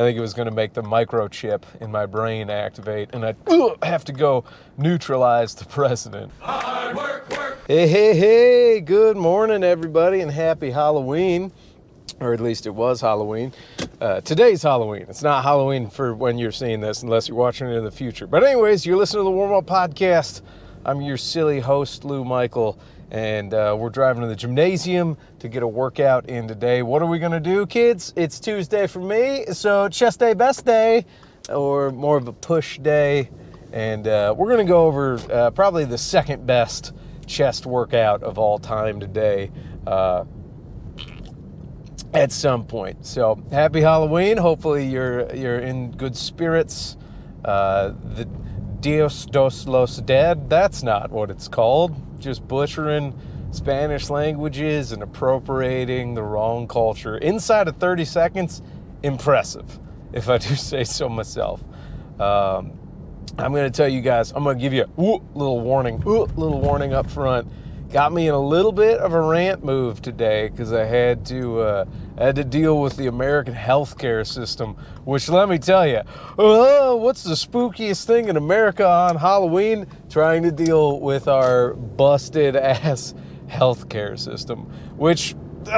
think it was going to make the microchip in my brain activate, and I'd have to go neutralize the president. Hard work, work. Hey, good morning, everybody, and happy Halloween. Or at least it was Halloween. Today's Halloween. It's not Halloween for when you're seeing this, unless you're watching it in the future. But anyways, you're listening to the Warm Up Podcast. I'm your silly host, Lou Michael, and we're driving to the gymnasium to get a workout in today. What are we going to do, kids? It's Tuesday for me, so chest day, best day, or more of a push day. And we're going to go over probably the second best chest workout of all time today. At some point. So happy Halloween. Hopefully you're in good spirits. The Dios dos los Dead, that's not what it's called. Just butchering Spanish languages and appropriating the wrong culture. Inside of 30 seconds, impressive, if I do say so myself. I'm going to tell you guys, I'm going to give you a little warning up front. Got me in a little bit of a rant move today because I had to deal with the American healthcare system, which, let me tell you, what's the spookiest thing in America on Halloween? Trying to deal with our busted ass healthcare system, which, you're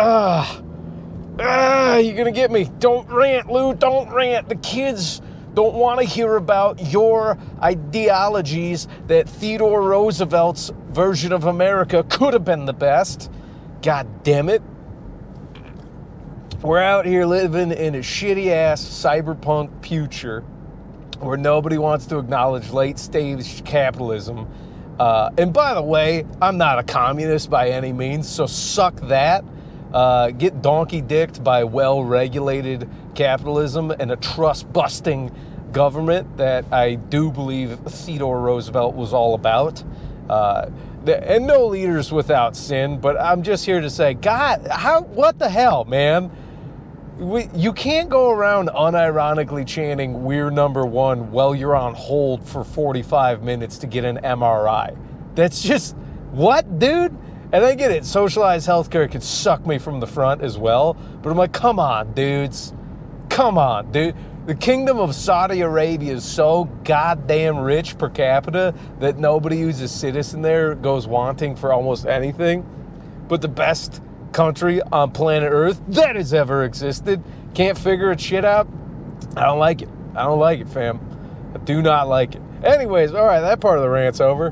gonna get me. Don't rant, Lou, don't rant. The kids don't want to hear about your ideologies that Theodore Roosevelt's version of America could have been the best. God damn it. We're out here living in a shitty-ass cyberpunk future where nobody wants to acknowledge late-stage capitalism. And by the way, I'm not a communist by any means, so suck that. Get donkey-dicked by well-regulated capitalism and a trust-busting government that I do believe Theodore Roosevelt was all about. And no leaders without sin, but I'm just here to say, God, what the hell, man? You can't go around unironically chanting, "We're number one," while you're on hold for 45 minutes to get an MRI. That's just, what, dude? And I get it, socialized healthcare could suck me from the front as well, but I'm like, come on, dudes. Come on, dude. The kingdom of Saudi Arabia is so goddamn rich per capita that nobody who's a citizen there goes wanting for almost anything. But the best country on planet Earth that has ever existed can't figure its shit out. I don't like it. I don't like it, fam. I do not like it. Anyways, all right, that part of the rant's over.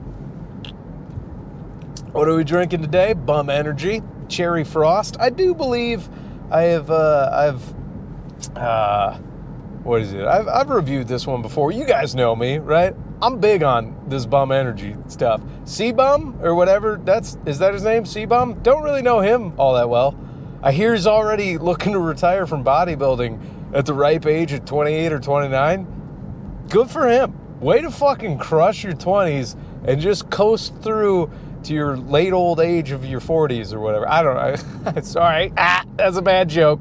What are we drinking today? Bum Energy, Cherry Frost. I do believe I've reviewed this one before. You guys know me, right? I'm big on this Bum Energy stuff. C-Bum or whatever, is that his name? C-Bum? Don't really know him all that well. I hear he's already looking to retire from bodybuilding at the ripe age of 28 or 29. Good for him. Way to fucking crush your 20s and just coast through to your late old age of your 40s or whatever. I don't know. Sorry. That's a bad joke.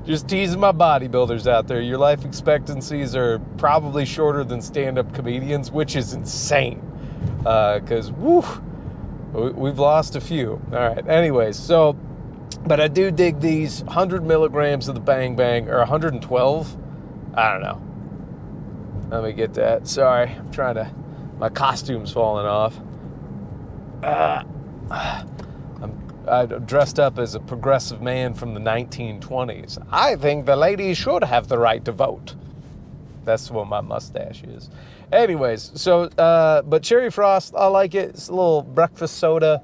Just teasing my bodybuilders out there. Your life expectancies are probably shorter than stand-up comedians, which is insane. Because, we've lost a few. All right. Anyways, but I do dig these 100 milligrams of the Bang Bang, or 112. I don't know. Let me get that. Sorry. My costume's falling off. I'm dressed up as a progressive man from the 1920s. I think the ladies should have the right to vote. That's what my mustache is. Anyways, but Cherry Frost, I like it. It's a little breakfast soda.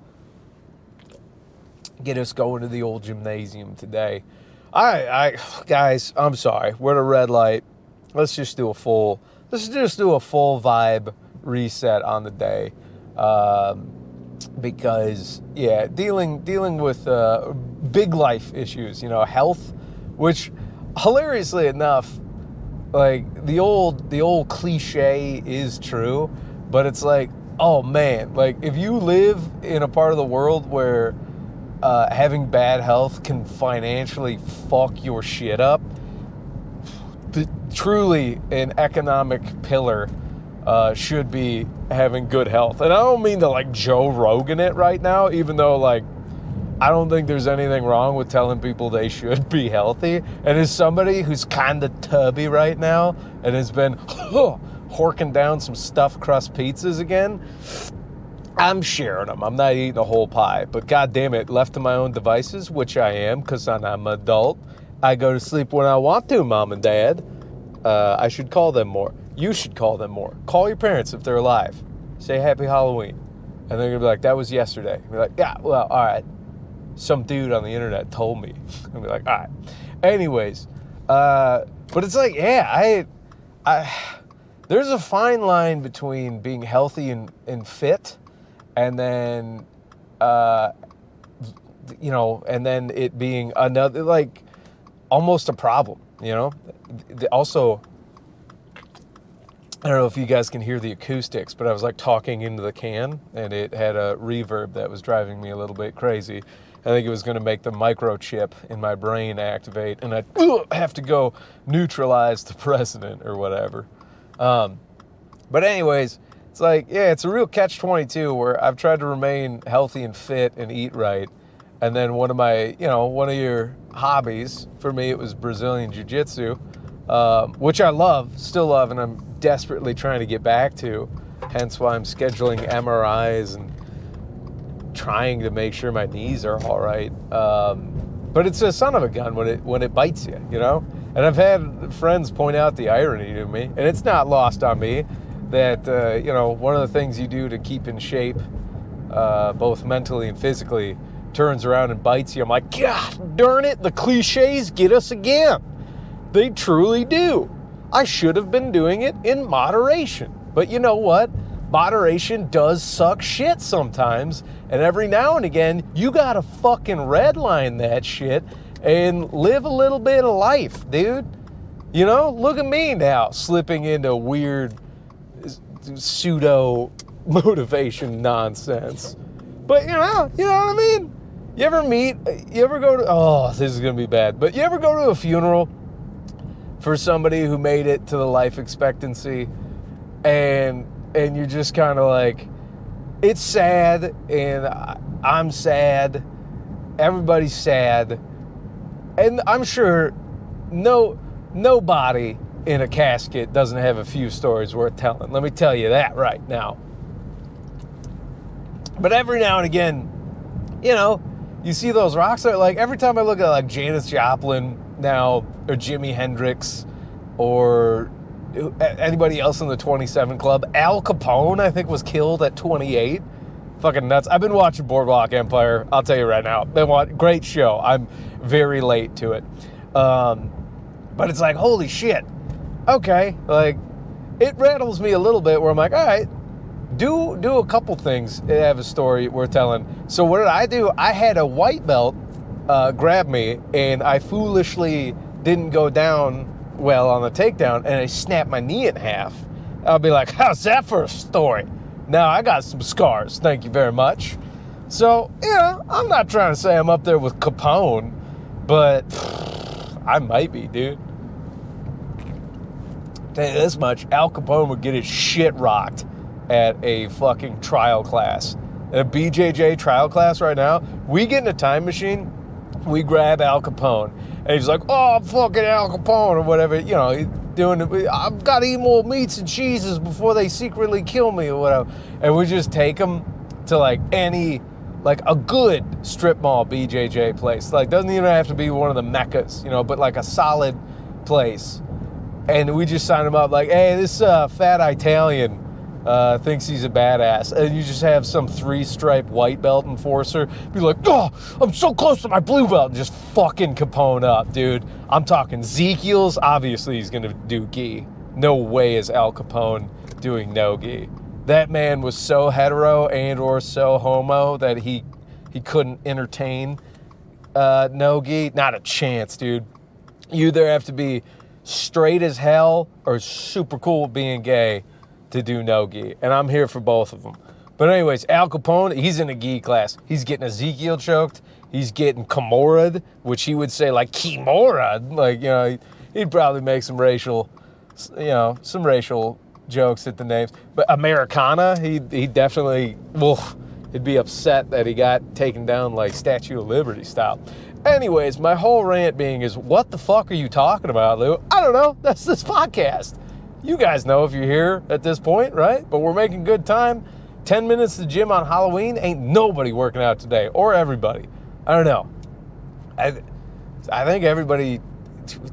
Get us going to the old gymnasium today. Guys, I'm sorry. We're at a red light. Let's just do a full vibe reset on the day. Because dealing with big life issues, health, which hilariously enough, like the old cliche is true, but it's like, oh man, like if you live in a part of the world where having bad health can financially fuck your shit up, truly an economic pillar should be having good health. And I don't mean to like Joe Rogan it right now, even though like I don't think there's anything wrong with telling people they should be healthy. And as somebody who's kind of tubby right now and has been horking down some stuffed crust pizzas again, I'm sharing them. I'm not eating a whole pie. But God damn it, left to my own devices, which I am because I'm an adult, I go to sleep when I want to, Mom and Dad. I should call them more. You should call them more. Call your parents if they're alive. Say Happy Halloween. And they're going to be like, that was yesterday. Be like, yeah, well, all right. Some dude on the internet told me. I'll be like, all right. Anyways, but it's like, yeah, there's a fine line between being healthy and fit, and then, and then it being another, like, almost a problem, Also, I don't know if you guys can hear the acoustics, but I was like talking into the can, and it had a reverb that was driving me a little bit crazy. I think it was going to make the microchip in my brain activate, and I'd have to go neutralize the president or whatever. But anyways, it's like, yeah, it's a real catch-22 where I've tried to remain healthy and fit and eat right. And then one of your hobbies, for me, it was Brazilian Jiu-Jitsu, which I still love, and I'm desperately trying to get back to. Hence why I'm scheduling MRIs and trying to make sure my knees are all right. But it's a son of a gun when it bites you, And I've had friends point out the irony to me, and it's not lost on me that, one of the things you do to keep in shape, both mentally and physically, turns around and bites you. I'm like, God darn it, the cliches get us again. They truly do. I should have been doing it in moderation. But you know what? Moderation does suck shit sometimes, and every now and again, you gotta fucking redline that shit and live a little bit of life, dude. Look at me now, slipping into weird pseudo motivation nonsense. But you know what I mean? You ever go to, this is gonna be bad, but you ever go to a funeral for somebody who made it to the life expectancy, and you're just kind of like, it's sad, and I'm sad, everybody's sad, and I'm sure nobody in a casket doesn't have a few stories worth telling. Let me tell you that right now. But every now and again, you see those rock stars. Like, every time I look at, like, Janis Joplin now, or Jimi Hendrix, or anybody else in the 27 Club, Al Capone, I think, was killed at 28. Fucking nuts. I've been watching Boardwalk Empire, I'll tell you right now. Great show. I'm very late to it. But it's like, holy shit. Okay. Like, it rattles me a little bit where I'm like, all right, do a couple things that have a story worth telling. So what did I do? I had a white belt grab me, and I foolishly didn't go down well on the takedown, and I snapped my knee in half. I'll be like, how's that for a story? Now I got some scars, thank you very much. So, I'm not trying to say I'm up there with Capone, but I might be, dude. Tell you this much, Al Capone would get his shit rocked at a fucking trial class. At a BJJ trial class right now, we get in a time machine, we grab Al Capone, and he's like, oh, I'm fucking Al Capone, or whatever, he's doing it. I've got to eat more meats and cheeses before they secretly kill me, or whatever. And we just take him to, like, a good strip mall BJJ place. Like, doesn't even have to be one of the meccas, but like a solid place. And we just sign him up like, hey, this fat Italian thinks he's a badass. And you just have some 3-stripe white belt enforcer be like, oh, I'm so close to my blue belt, and just fucking Capone up, dude. I'm talking Ezekiel's. Obviously, he's going to do gi. No way is Al Capone doing no gi. That man was so hetero and or so homo that he couldn't entertain no gi. Not a chance, dude. You either have to be straight as hell or super cool with being gay to do no gi, and I'm here for both of them. But anyways, Al Capone, he's in a gi class. He's getting Ezekiel choked. He's getting Kimora'd, which he would say like Kimora'd. Like, he'd probably make some racial jokes at the names. But Americana, he definitely, He'd be upset that he got taken down like Statue of Liberty style. Anyways, my whole rant being is, what the fuck are you talking about, Lou? I don't know. That's this podcast. You guys know if you're here at this point, right? But we're making good time. 10 minutes to the gym on Halloween. Ain't nobody working out today, or everybody. I don't know. I think everybody,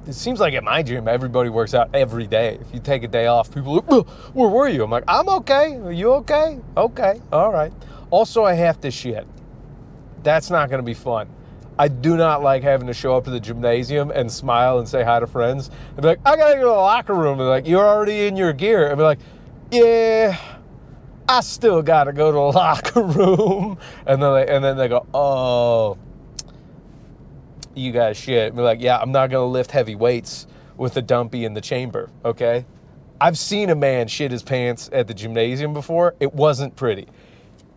it seems like at my gym, everybody works out every day. If you take a day off, people are like, where were you? I'm like, I'm okay. Are you okay? Okay. All right. Also, I have to shit. That's not going to be fun. I do not like having to show up to the gymnasium and smile and say hi to friends. And be like, I got to go to the locker room. And they're like, you're already in your gear. And be like, yeah, I still got to go to the locker room. And then they go, oh, you guys shit. And be like, yeah, I'm not going to lift heavy weights with a dumpy in the chamber, okay? I've seen a man shit his pants at the gymnasium before. It wasn't pretty.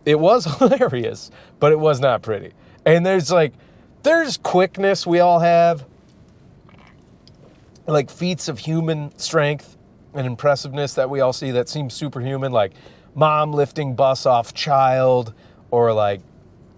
It was hilarious, but it was not pretty. And there's quickness we all have, like feats of human strength and impressiveness that we all see that seem superhuman, like mom lifting bus off child, or like,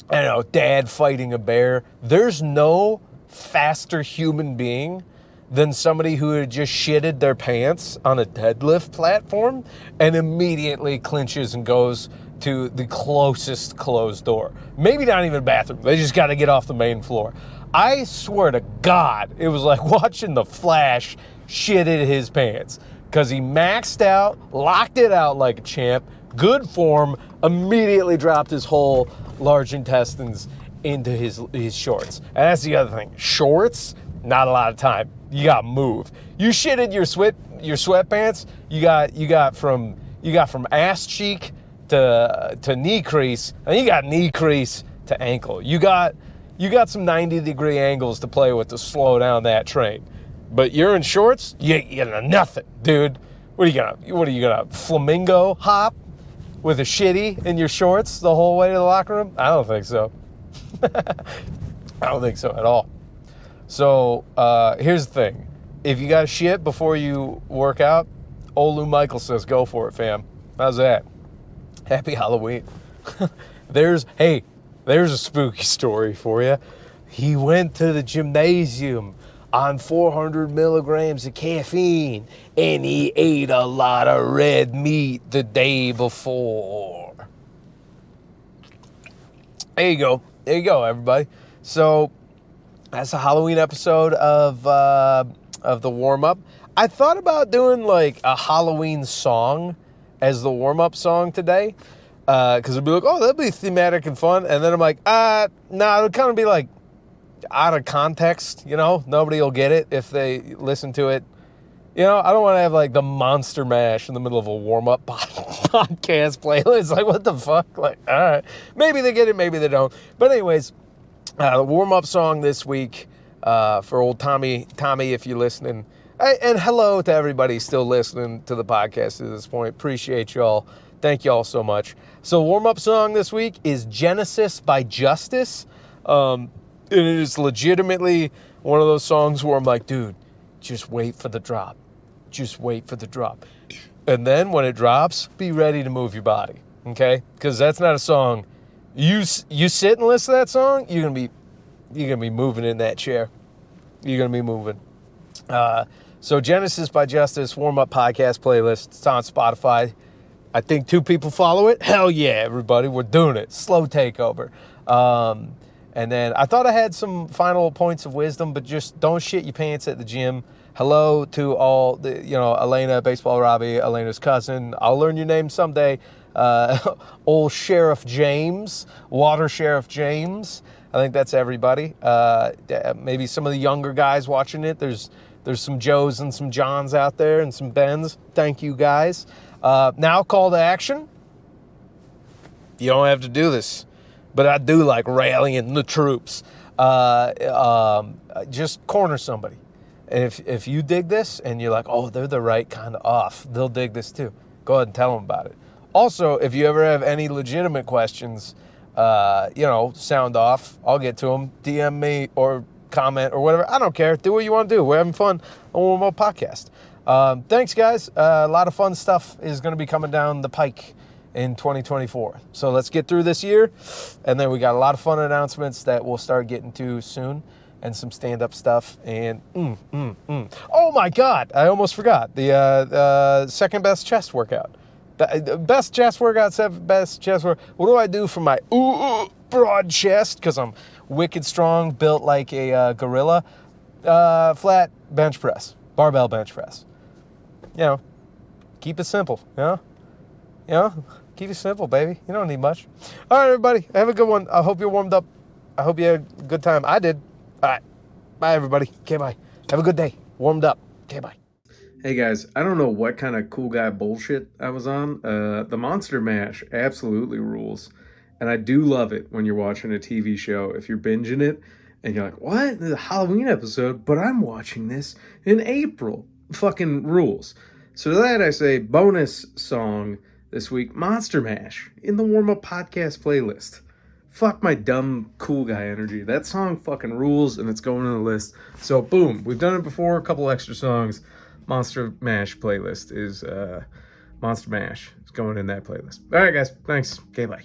I don't know, dad fighting a bear. There's no faster human being than somebody who had just shitted their pants on a deadlift platform and immediately clinches and goes to the closest closed door. Maybe not even a bathroom. They just got to get off the main floor. I swear to God, it was like watching the Flash shitted his pants, because he maxed out, locked it out like a champ, good form, immediately dropped his whole large intestines into his shorts. And that's the other thing. Shorts, not a lot of time. You got to move. You shitted your sweatpants, you got from ass cheek to knee crease, and you got knee crease to ankle. You got some 90-degree angles to play with to slow down that train. But you're in shorts, you got nothing, dude. What are you gonna flamingo hop with a shitty in your shorts the whole way to the locker room? I don't think so. I don't think so at all. So here's the thing. If you got shit before you work out, old Lou Michael says go for it, fam. How's that? Happy Halloween. There's a spooky story for you. He went to the gymnasium on 400 milligrams of caffeine, and he ate a lot of red meat the day before. There you go, everybody. So that's a Halloween episode of the warm-up. I thought about doing like a Halloween song as the warm-up song today, because it'd be like, oh, that'd be thematic and fun. And then I'm like, no, it'll kind of be like out of context, you know? Nobody will get it if they listen to it. You know, I don't want to have like the Monster Mash in the middle of a warm-up podcast playlist. Like, what the fuck? Like, all right. Maybe they get it, maybe they don't. But anyways, the warm-up song this week for old Tommy, if you're listening. And hello to everybody still listening to the podcast at this point. Appreciate y'all. Thank y'all so much. So warm-up song this week is Genesis by Justice. It is legitimately one of those songs where I'm like, dude, just wait for the drop. Just wait for the drop. And then when it drops, be ready to move your body, okay? Because that's not a song. You sit and listen to that song, you're gonna be moving in that chair. You're gonna be moving. So Genesis by Justice, warm-up podcast playlist. It's on Spotify. I think 2 people follow it. Hell yeah, everybody. We're doing it. Slow takeover. And then I thought I had some final points of wisdom, but just don't shit your pants at the gym. Hello to all the, Elena, Baseball Robbie, Elena's cousin. I'll learn your name someday. Old Sheriff James, Water Sheriff James. I think that's everybody. Maybe some of the younger guys watching it. There's some Joes and some Johns out there and some Bens. Thank you, guys. Now, call to action. You don't have to do this, but I do like rallying the troops. Just corner somebody. And if you dig this and you're like, oh, they're the right kind of off, they'll dig this too. Go ahead and tell them about it. Also, if you ever have any legitimate questions, sound off. I'll get to them. DM me or comment or whatever. I don't care. Do what you want to do. We're having fun on Warm Up Podcast. Thanks, guys. A lot of fun stuff is going to be coming down the pike in 2024. So let's get through this year, and then we got a lot of fun announcements that we'll start getting to soon, and some stand-up stuff. And oh my God, I almost forgot the second best chest workout. Best chest workout, best chest workout. What do I do for my broad chest? Because I'm wicked strong, built like a gorilla. Flat bench press, barbell bench press. You know, keep it simple. Keep it simple, baby. You don't need much. All right, everybody, have a good one. I hope you're warmed up. I hope you had a good time. I did. All right, bye, everybody. Okay, bye. Have a good day. Warmed up. Okay, bye. Hey guys, I don't know what kind of cool guy bullshit I was on. The Monster Mash absolutely rules. And I do love it when you're watching a TV show. If you're binging it and you're like, what? This is a Halloween episode, but I'm watching this in April. Fucking rules. So to that I say, bonus song this week, Monster Mash, in the warm-up podcast playlist. Fuck my dumb cool guy energy. That song fucking rules, and it's going on the list. So boom, we've done it before, a couple extra songs. Monster Mash playlist is Monster Mash. It's going in that playlist. All right, guys. Thanks. Okay, bye.